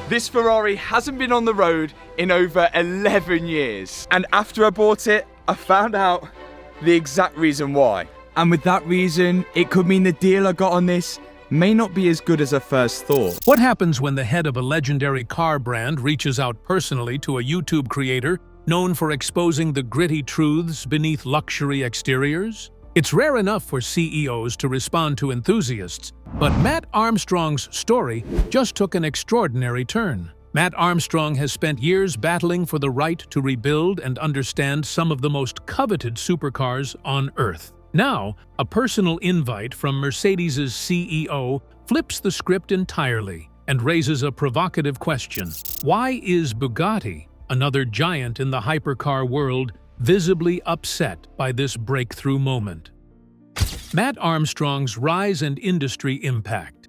This Ferrari hasn't been on the road in over 11 years. And after I bought it, I found out the exact reason why. And with that reason, it could mean the deal I got on this may not be as good as I first thought. What happens when the head of a legendary car brand reaches out personally to a YouTube creator known for exposing the gritty truths beneath luxury exteriors? It's rare enough for CEOs to respond to enthusiasts, but Mat Armstrong's story just took an extraordinary turn. Mat Armstrong has spent years battling for the right to rebuild and understand some of the most coveted supercars on Earth. Now, a personal invite from Mercedes's CEO flips the script entirely and raises a provocative question. Why is Bugatti, another giant in the hypercar world, visibly upset by this breakthrough moment? Mat Armstrong's rise and industry impact.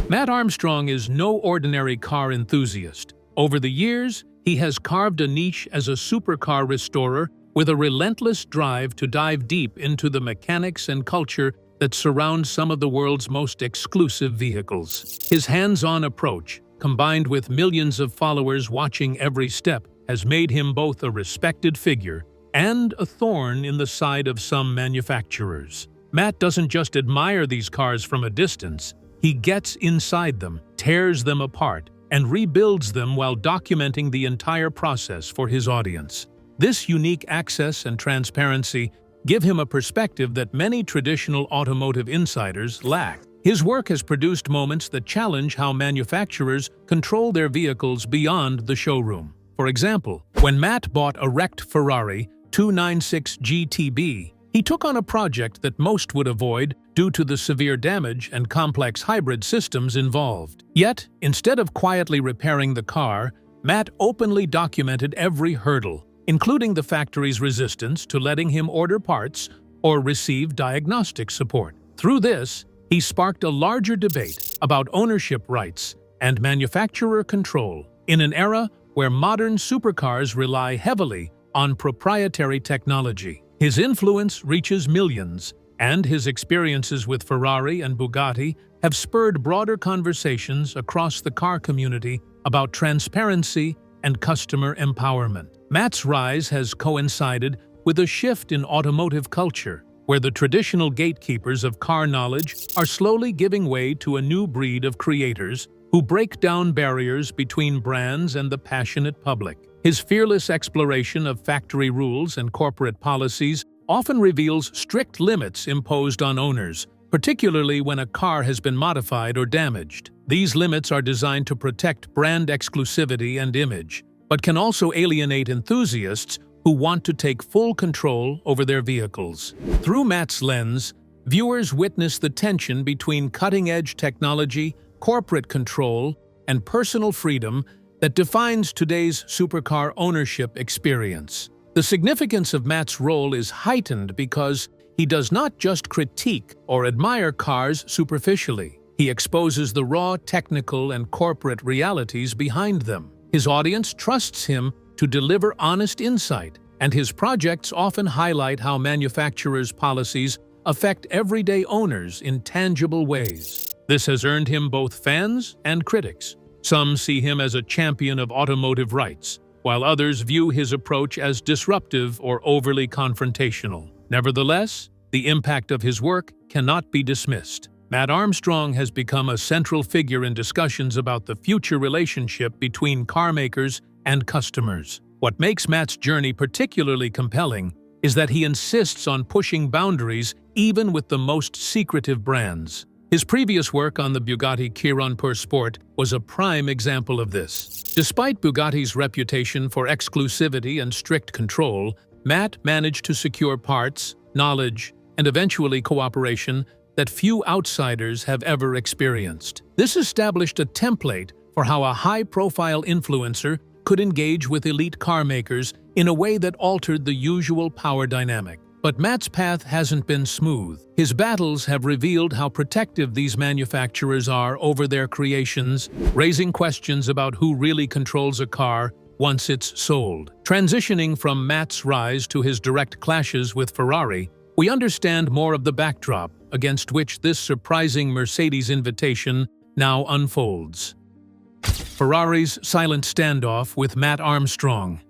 Mat Armstrong is no ordinary car enthusiast. Over the years, he has carved a niche as a supercar restorer with a relentless drive to dive deep into the mechanics and culture that surround some of the world's most exclusive vehicles. His hands-on approach, combined with millions of followers watching every step, has made him both a respected figure and a thorn in the side of some manufacturers. Mat doesn't just admire these cars from a distance, he gets inside them, tears them apart, and rebuilds them while documenting the entire process for his audience. This unique access and transparency give him a perspective that many traditional automotive insiders lack. His work has produced moments that challenge how manufacturers control their vehicles beyond the showroom. For example, when Mat bought a wrecked Ferrari 296 GTB, he took on a project that most would avoid due to the severe damage and complex hybrid systems involved. Yet, instead of quietly repairing the car, Mat openly documented every hurdle, including the factory's resistance to letting him order parts or receive diagnostic support. Through this, he sparked a larger debate about ownership rights and manufacturer control in an era where modern supercars rely heavily on proprietary technology. His influence reaches millions, and his experiences with Ferrari and Bugatti have spurred broader conversations across the car community about transparency and customer empowerment. Mat's rise has coincided with a shift in automotive culture, where the traditional gatekeepers of car knowledge are slowly giving way to a new breed of creators who break down barriers between brands and the passionate public. His fearless exploration of factory rules and corporate policies often reveals strict limits imposed on owners, particularly when a car has been modified or damaged. These limits are designed to protect brand exclusivity and image, but can also alienate enthusiasts who want to take full control over their vehicles. Through Mat's lens, viewers witness the tension between cutting-edge technology, corporate control, and personal freedom that defines today's supercar ownership experience. The significance of Mat's role is heightened because he does not just critique or admire cars superficially. He exposes the raw technical and corporate realities behind them. His audience trusts him to deliver honest insight, and his projects often highlight how manufacturers' policies affect everyday owners in tangible ways. This has earned him both fans and critics. Some see him as a champion of automotive rights, while others view his approach as disruptive or overly confrontational. Nevertheless, the impact of his work cannot be dismissed. Mat Armstrong has become a central figure in discussions about the future relationship between car makers and customers. What makes Mat's journey particularly compelling is that he insists on pushing boundaries even with the most secretive brands. His previous work on the Bugatti Chiron Per Sport was a prime example of this. Despite Bugatti's reputation for exclusivity and strict control, Mat managed to secure parts, knowledge, and eventually cooperation that few outsiders have ever experienced. This established a template for how a high-profile influencer could engage with elite car makers in a way that altered the usual power dynamic. But Mat's path hasn't been smooth. His battles have revealed how protective these manufacturers are over their creations, raising questions about who really controls a car once it's sold. Transitioning from Mat's rise to his direct clashes with Ferrari, we understand more of the backdrop against which this surprising Mercedes invitation now unfolds. Ferrari's silent standoff with Mat Armstrong.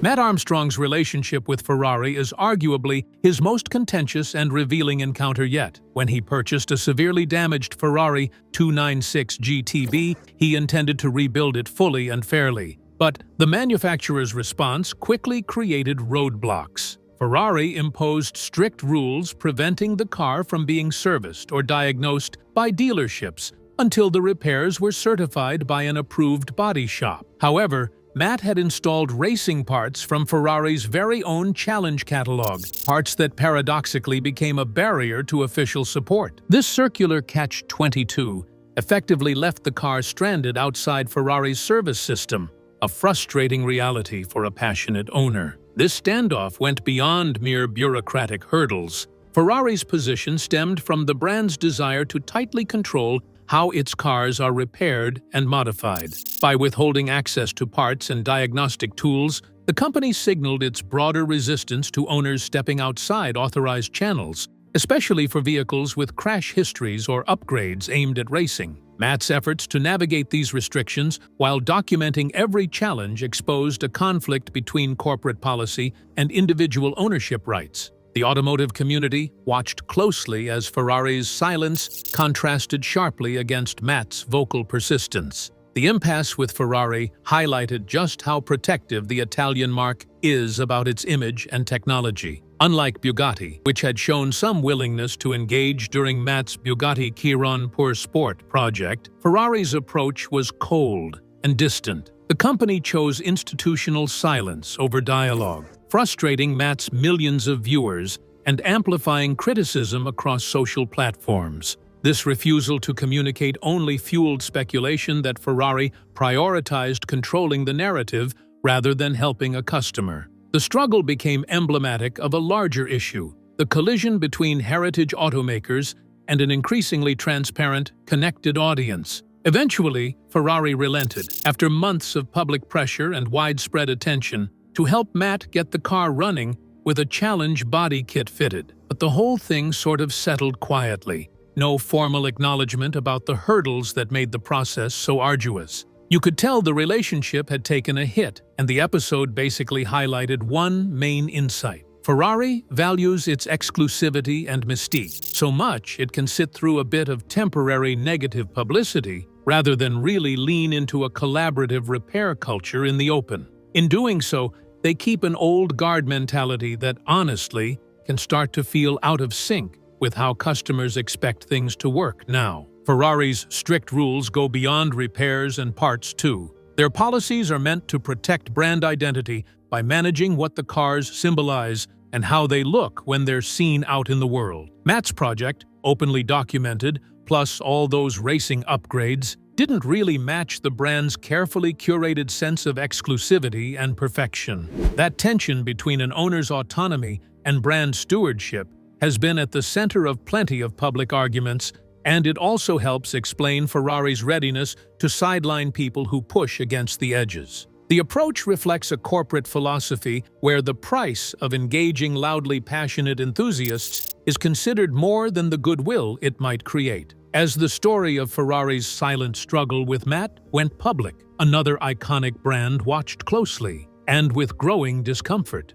Mat Armstrong's relationship with Ferrari is arguably his most contentious and revealing encounter yet. When he purchased a severely damaged Ferrari 296 GTB, he intended to rebuild it fully and fairly. But the manufacturer's response quickly created roadblocks. Ferrari imposed strict rules preventing the car from being serviced or diagnosed by dealerships until the repairs were certified by an approved body shop. However, Mat had installed racing parts from Ferrari's very own Challenge catalog, parts that paradoxically became a barrier to official support. This circular catch-22 effectively left the car stranded outside Ferrari's service system, a frustrating reality for a passionate owner. This standoff went beyond mere bureaucratic hurdles. Ferrari's position stemmed from the brand's desire to tightly control how its cars are repaired and modified. By withholding access to parts and diagnostic tools, the company signaled its broader resistance to owners stepping outside authorized channels, especially for vehicles with crash histories or upgrades aimed at racing. Mat's efforts to navigate these restrictions while documenting every challenge exposed a conflict between corporate policy and individual ownership rights. The automotive community watched closely as Ferrari's silence contrasted sharply against Mat's vocal persistence. The impasse with Ferrari highlighted just how protective the Italian marque is about its image and technology. Unlike Bugatti, which had shown some willingness to engage during Mat's Bugatti Chiron pour Sport project, Ferrari's approach was cold and distant. The company chose institutional silence over dialogue, frustrating Mat's millions of viewers and amplifying criticism across social platforms. This refusal to communicate only fueled speculation that Ferrari prioritized controlling the narrative rather than helping a customer. The struggle became emblematic of a larger issue, the collision between heritage automakers and an increasingly transparent, connected audience. Eventually, Ferrari relented, after months of public pressure and widespread attention, to help Mat get the car running with a Challenge body kit fitted. But the whole thing sort of settled quietly. No formal acknowledgement about the hurdles that made the process so arduous. You could tell the relationship had taken a hit, and the episode basically highlighted one main insight. Ferrari values its exclusivity and mystique so much it can sit through a bit of temporary negative publicity rather than really lean into a collaborative repair culture in the open. In doing so, they keep an old guard mentality that, honestly, can start to feel out of sync with how customers expect things to work now. Ferrari's strict rules go beyond repairs and parts too. Their policies are meant to protect brand identity by managing what the cars symbolize and how they look when they're seen out in the world. Mat's project, openly documented, plus all those racing upgrades, didn't really match the brand's carefully curated sense of exclusivity and perfection. That tension between an owner's autonomy and brand stewardship has been at the center of plenty of public arguments, and it also helps explain Ferrari's readiness to sideline people who push against the edges. The approach reflects a corporate philosophy where the price of engaging loudly passionate enthusiasts is considered more than the goodwill it might create. As the story of Ferrari's silent struggle with Mat went public, another iconic brand watched closely, and with growing discomfort.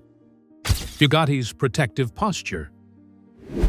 Bugatti's protective posture.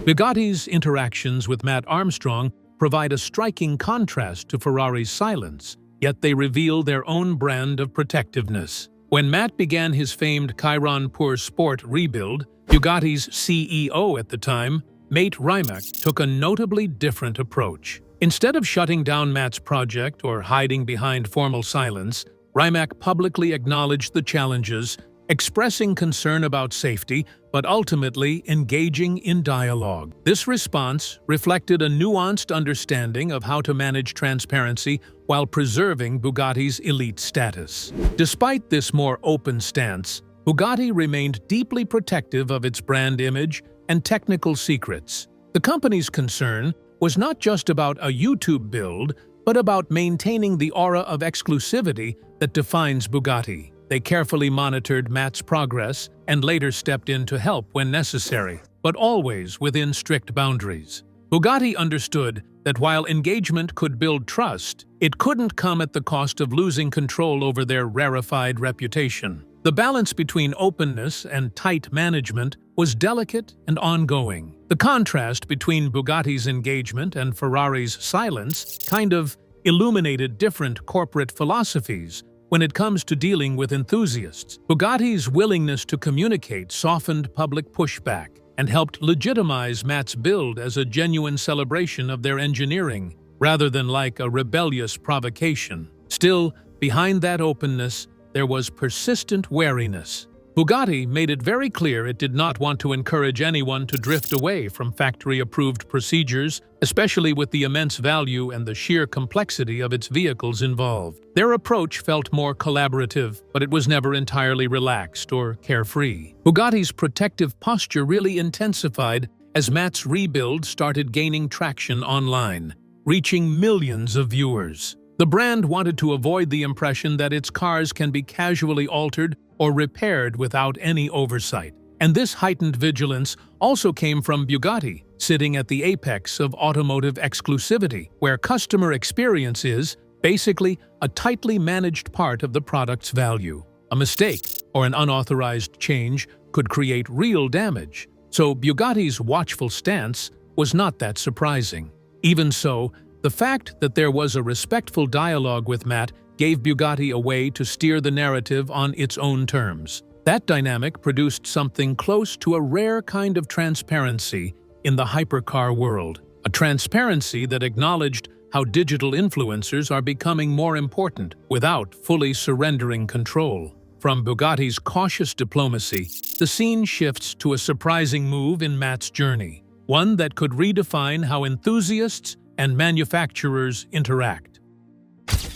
Bugatti's interactions with Mat Armstrong provide a striking contrast to Ferrari's silence, yet they reveal their own brand of protectiveness. When Mat began his famed Chiron pour Sport rebuild, Bugatti's CEO at the time, Mat Armstrong, took a notably different approach. Instead of shutting down Mat's project or hiding behind formal silence, Rimac publicly acknowledged the challenges, expressing concern about safety, but ultimately engaging in dialogue. This response reflected a nuanced understanding of how to manage transparency while preserving Bugatti's elite status. Despite this more open stance, Bugatti remained deeply protective of its brand image and technical secrets. The company's concern was not just about a YouTube build, but about maintaining the aura of exclusivity that defines Bugatti. They carefully monitored Mat's progress and later stepped in to help when necessary, but always within strict boundaries. Bugatti understood that while engagement could build trust, it couldn't come at the cost of losing control over their rarefied reputation. The balance between openness and tight management was delicate and ongoing. The contrast between Bugatti's engagement and Ferrari's silence kind of illuminated different corporate philosophies when it comes to dealing with enthusiasts. Bugatti's willingness to communicate softened public pushback and helped legitimize Mat's build as a genuine celebration of their engineering, rather than like a rebellious provocation. Still, behind that openness, there was persistent wariness. Bugatti made it very clear it did not want to encourage anyone to drift away from factory-approved procedures, especially with the immense value and the sheer complexity of its vehicles involved. Their approach felt more collaborative, but it was never entirely relaxed or carefree. Bugatti's protective posture really intensified as Mat's rebuild started gaining traction online, reaching millions of viewers. The brand wanted to avoid the impression that its cars can be casually altered or repaired without any oversight. And this heightened vigilance also came from Bugatti, sitting at the apex of automotive exclusivity, where customer experience is, basically, a tightly managed part of the product's value. A mistake or an unauthorized change could create real damage, so Bugatti's watchful stance was not that surprising. Even so, the fact that there was a respectful dialogue with Mat gave Bugatti a way to steer the narrative on its own terms. That dynamic produced something close to a rare kind of transparency in the hypercar world, a transparency that acknowledged how digital influencers are becoming more important without fully surrendering control. From Bugatti's cautious diplomacy, the scene shifts to a surprising move in Mat's journey, one that could redefine how enthusiasts and manufacturers interact.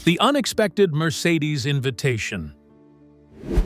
The unexpected Mercedes invitation.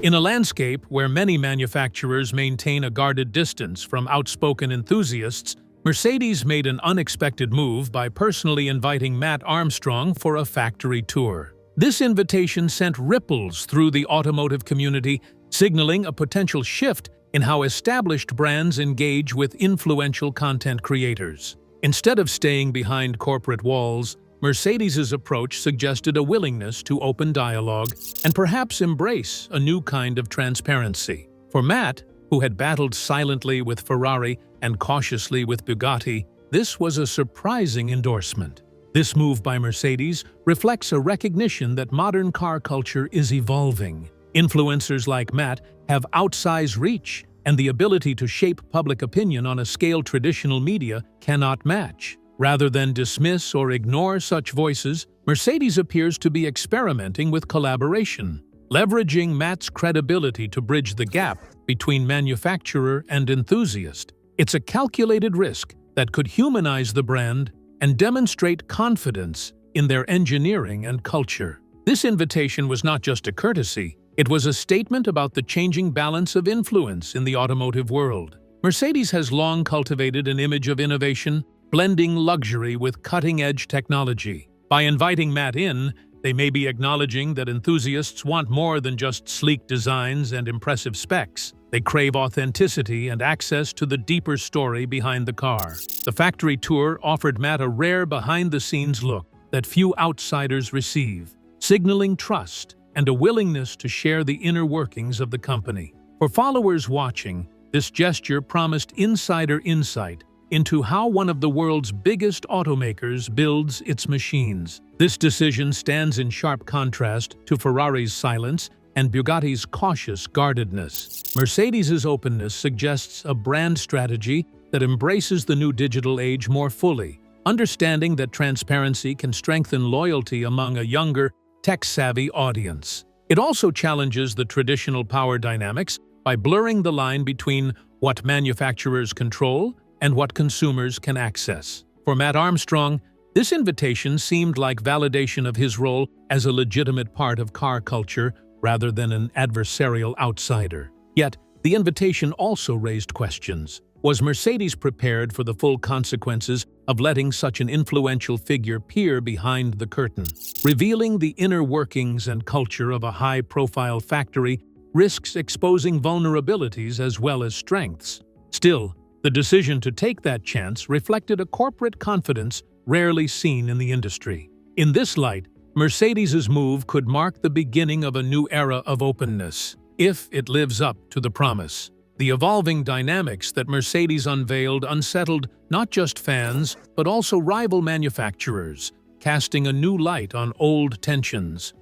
In a landscape where many manufacturers maintain a guarded distance from outspoken enthusiasts, Mercedes made an unexpected move by personally inviting Mat Armstrong for a factory tour. This invitation sent ripples through the automotive community, signaling a potential shift in how established brands engage with influential content creators. Instead of staying behind corporate walls, Mercedes's approach suggested a willingness to open dialogue and perhaps embrace a new kind of transparency. For Mat, who had battled silently with Ferrari and cautiously with Bugatti, this was a surprising endorsement. This move by Mercedes reflects a recognition that modern car culture is evolving. Influencers like Mat have outsized reach and the ability to shape public opinion on a scale traditional media cannot match. Rather than dismiss or ignore such voices, Mercedes appears to be experimenting with collaboration, leveraging Mat's credibility to bridge the gap between manufacturer and enthusiast. It's a calculated risk that could humanize the brand and demonstrate confidence in their engineering and culture. This invitation was not just a courtesy, it was a statement about the changing balance of influence in the automotive world. Mercedes has long cultivated an image of innovation, blending luxury with cutting-edge technology. By inviting Mat in, they may be acknowledging that enthusiasts want more than just sleek designs and impressive specs. They crave authenticity and access to the deeper story behind the car. The factory tour offered Mat a rare behind-the-scenes look that few outsiders receive, signaling trust and a willingness to share the inner workings of the company. For followers watching, this gesture promised insider insight into how one of the world's biggest automakers builds its machines. This decision stands in sharp contrast to Ferrari's silence and Bugatti's cautious guardedness. Mercedes's openness suggests a brand strategy that embraces the new digital age more fully, understanding that transparency can strengthen loyalty among a younger, tech-savvy audience. It also challenges the traditional power dynamics by blurring the line between what manufacturers control and what consumers can access. For Mat Armstrong, this invitation seemed like validation of his role as a legitimate part of car culture rather than an adversarial outsider. Yet, the invitation also raised questions. Was Mercedes prepared for the full consequences of letting such an influential figure peer behind the curtain? Revealing the inner workings and culture of a high-profile factory risks exposing vulnerabilities as well as strengths. Still, the decision to take that chance reflected a corporate confidence rarely seen in the industry. In this light, Mercedes's move could mark the beginning of a new era of openness, if it lives up to the promise. The evolving dynamics that Mercedes unveiled unsettled not just fans, but also rival manufacturers, casting a new light on old tensions.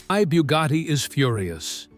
Why Bugatti is furious.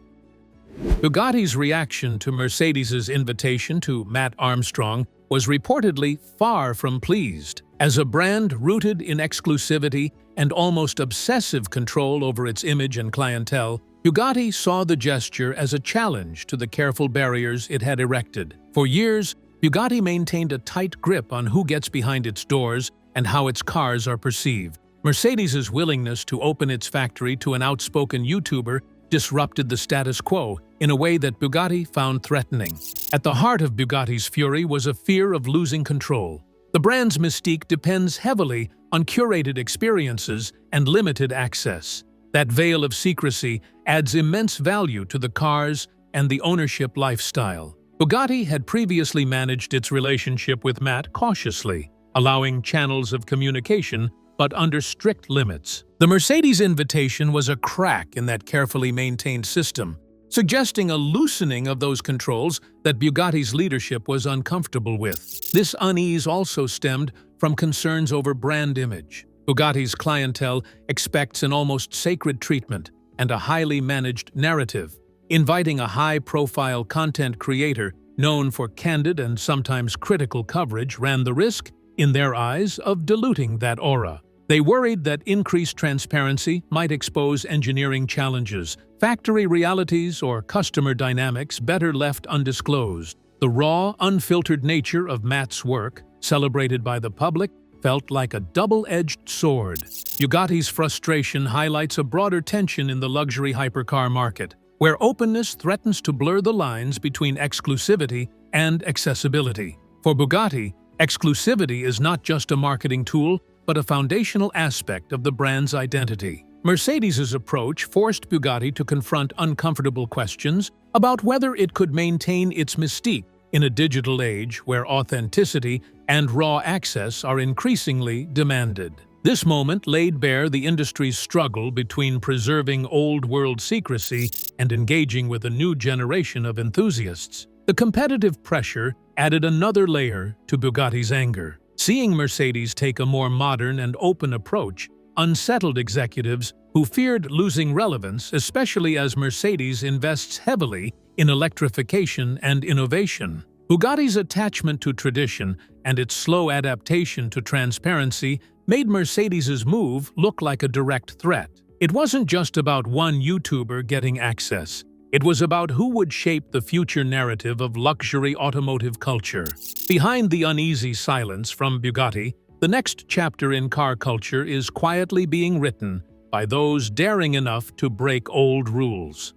Bugatti's reaction to Mercedes's invitation to Mat Armstrong was reportedly far from pleased. As a brand rooted in exclusivity and almost obsessive control over its image and clientele, Bugatti saw the gesture as a challenge to the careful barriers it had erected. For years, Bugatti maintained a tight grip on who gets behind its doors and how its cars are perceived. Mercedes's willingness to open its factory to an outspoken YouTuber disrupted the status quo in a way that Bugatti found threatening. At the heart of Bugatti's fury was a fear of losing control. The brand's mystique depends heavily on curated experiences and limited access. That veil of secrecy adds immense value to the cars and the ownership lifestyle. Bugatti had previously managed its relationship with Mat cautiously, allowing channels of communication but under strict limits. The Mercedes invitation was a crack in that carefully maintained system, suggesting a loosening of those controls that Bugatti's leadership was uncomfortable with. This unease also stemmed from concerns over brand image. Bugatti's clientele expects an almost sacred treatment and a highly managed narrative. Inviting a high-profile content creator known for candid and sometimes critical coverage ran the risk, in their eyes, of diluting that aura. They worried that increased transparency might expose engineering challenges, factory realities, or customer dynamics better left undisclosed. The raw, unfiltered nature of Mat's work, celebrated by the public, felt like a double-edged sword. Bugatti's frustration highlights a broader tension in the luxury hypercar market, where openness threatens to blur the lines between exclusivity and accessibility. For Bugatti, exclusivity is not just a marketing tool, but a foundational aspect of the brand's identity. Mercedes's approach forced Bugatti to confront uncomfortable questions about whether it could maintain its mystique in a digital age where authenticity and raw access are increasingly demanded. This moment laid bare the industry's struggle between preserving old-world secrecy and engaging with a new generation of enthusiasts. The competitive pressure added another layer to Bugatti's anger. Seeing Mercedes take a more modern and open approach unsettled executives who feared losing relevance, especially as Mercedes invests heavily in electrification and innovation. Bugatti's attachment to tradition and its slow adaptation to transparency made Mercedes's move look like a direct threat. It wasn't just about one YouTuber getting access. It was about who would shape the future narrative of luxury automotive culture. Behind the uneasy silence from Bugatti, the next chapter in car culture is quietly being written by those daring enough to break old rules.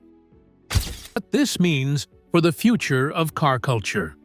What this means for the future of car culture.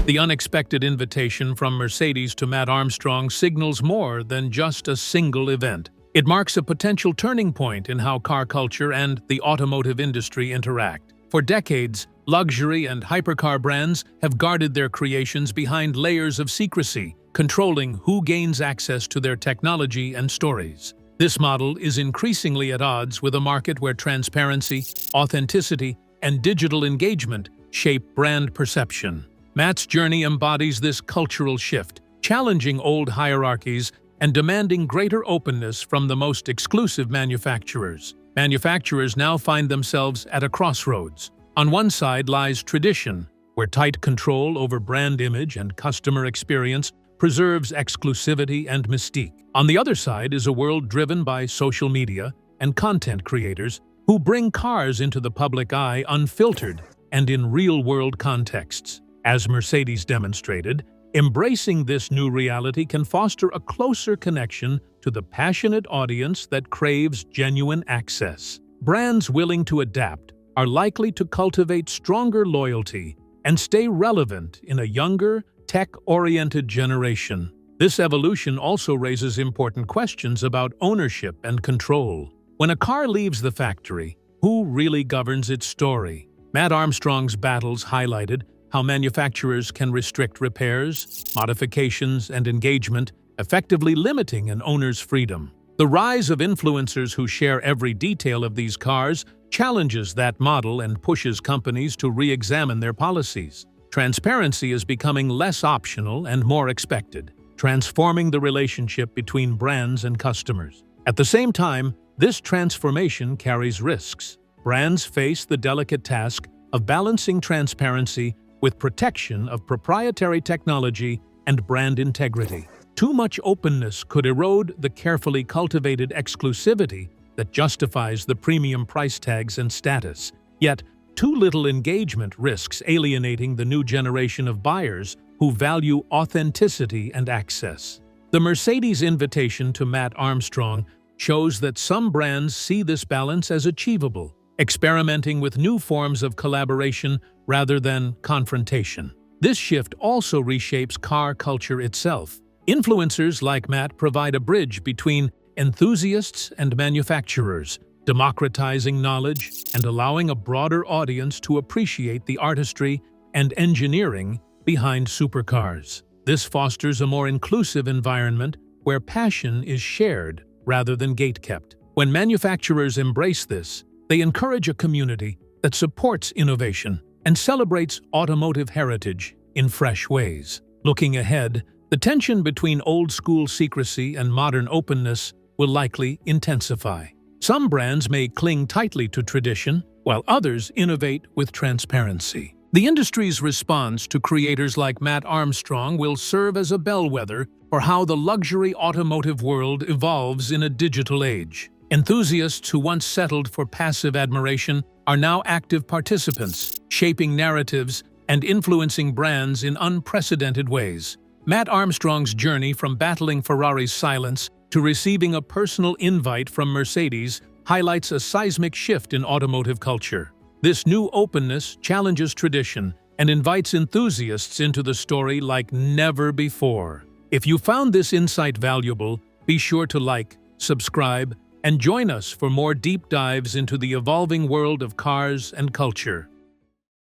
The unexpected invitation from Mercedes to Mat Armstrong signals more than just a single event. It marks a potential turning point in how car culture and the automotive industry interact. For decades, luxury and hypercar brands have guarded their creations behind layers of secrecy, controlling who gains access to their technology and stories. This model is increasingly at odds with a market where transparency, authenticity, and digital engagement shape brand perception. Mat's journey embodies this cultural shift, challenging old hierarchies and demanding greater openness from the most exclusive manufacturers. Manufacturers now find themselves at a crossroads. On one side lies tradition, where tight control over brand image and customer experience preserves exclusivity and mystique. On the other side is a world driven by social media and content creators who bring cars into the public eye unfiltered and in real-world contexts. As Mercedes demonstrated, embracing this new reality can foster a closer connection to the passionate audience that craves genuine access. Brands willing to adapt are likely to cultivate stronger loyalty and stay relevant in a younger, tech-oriented generation. This evolution also raises important questions about ownership and control. When a car leaves the factory, who really governs its story? Mat Armstrong's battles highlighted how manufacturers can restrict repairs, modifications, and engagement, effectively limiting an owner's freedom. The rise of influencers who share every detail of these cars challenges that model and pushes companies to re-examine their policies. Transparency is becoming less optional and more expected, transforming the relationship between brands and customers. At the same time, this transformation carries risks. Brands face the delicate task of balancing transparency with protection of proprietary technology and brand integrity. Too much openness could erode the carefully cultivated exclusivity that justifies the premium price tags and status. Yet, too little engagement risks alienating the new generation of buyers who value authenticity and access. The Mercedes invitation to Mat Armstrong shows that some brands see this balance as achievable, experimenting with new forms of collaboration rather than confrontation. This shift also reshapes car culture itself. Influencers like Mat provide a bridge between enthusiasts and manufacturers, democratizing knowledge and allowing a broader audience to appreciate the artistry and engineering behind supercars. This fosters a more inclusive environment where passion is shared rather than gatekept. When manufacturers embrace this, they encourage a community that supports innovation and celebrates automotive heritage in fresh ways. Looking ahead, the tension between old-school secrecy and modern openness will likely intensify. Some brands may cling tightly to tradition, while others innovate with transparency. The industry's response to creators like Mat Armstrong will serve as a bellwether for how the luxury automotive world evolves in a digital age. Enthusiasts who once settled for passive admiration are now active participants, shaping narratives and influencing brands in unprecedented ways. Mat Armstrong's journey from battling Ferrari's silence to receiving a personal invite from Mercedes highlights a seismic shift in automotive culture. This new openness challenges tradition and invites enthusiasts into the story like never before. If you found this insight valuable, be sure to like, subscribe, and join us for more deep dives into the evolving world of cars and culture.